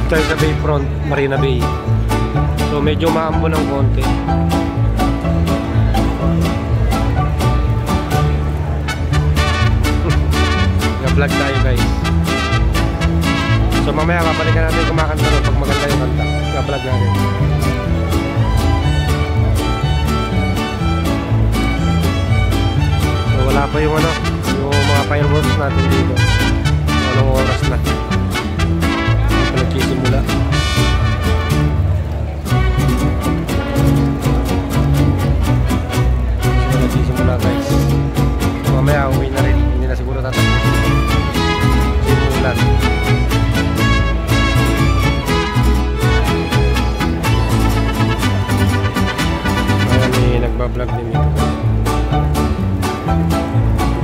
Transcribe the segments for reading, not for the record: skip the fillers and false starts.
tayo sa Bayfront, Marina Bay. So medyo maambon ng konti. Nag-vlog tayo guys. So mamaya babalikan natin kumakanta rin pag maganda yung kanta. Nag-vlog natin. So wala pa yung ano, yung mga fireworks natin dito. Anong oras na? Nagsisimula. Nagsisimula guys. Mamaya uwi na rin. Hindi na siguro tatapos. Simulan. Ayan, may nagbablog din dito.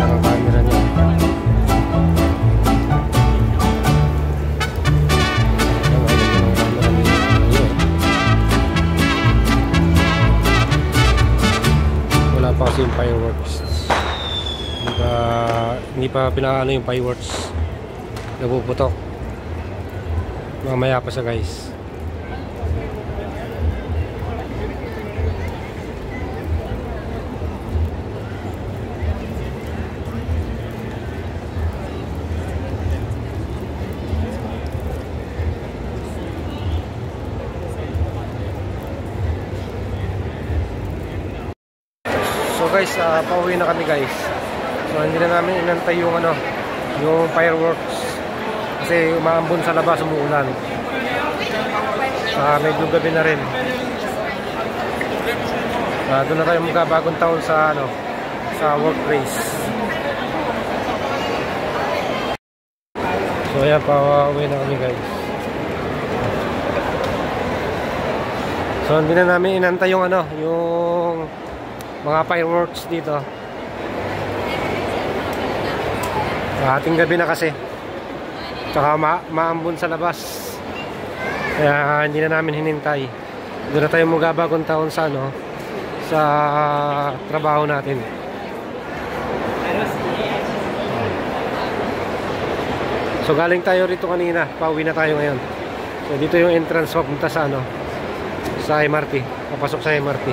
Ang camera niya. Pa kasi yung fireworks, hindi pa pinaano yung fireworks, napuputok. Mamaya pa siya guys. So guys, pauwi na kami guys. So hindi na namin inantay yung ano, yung fireworks kasi umaambon sa labas, umuulan. Medyo gabi na rin. Doon na tayo magkabagong taon sa ano, sa workplace. So ayan, pauwi na kami guys. So hindi na namin inantay yung ano, yung mga fireworks dito. Ating gabi na kasi. Tsaka maambon sa labas. Kaya hindi na namin hinintay. Doon na tayo magabagong taon sa ano, sa trabaho natin. So galing tayo rito kanina, pauwi na tayo ngayon. So dito yung entrance papunta sa ano, sa MRT. Papasok sa MRT.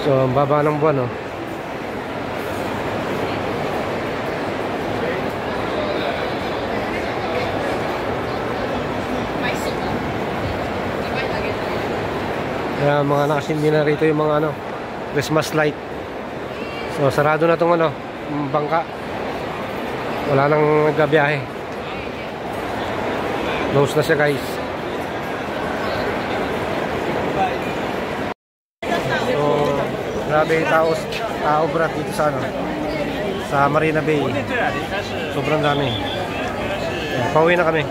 So, ang baba ng buwan, oh. Kaya mga nakasindi na rito yung mga ano, Christmas light. So, sarado na tong ano, bangka. Wala nang nagbiyahe. Close na siya guys. Grabe tao brat dito sa ano, sa Marina Bay. Sobrang dami. Pauwi na kami.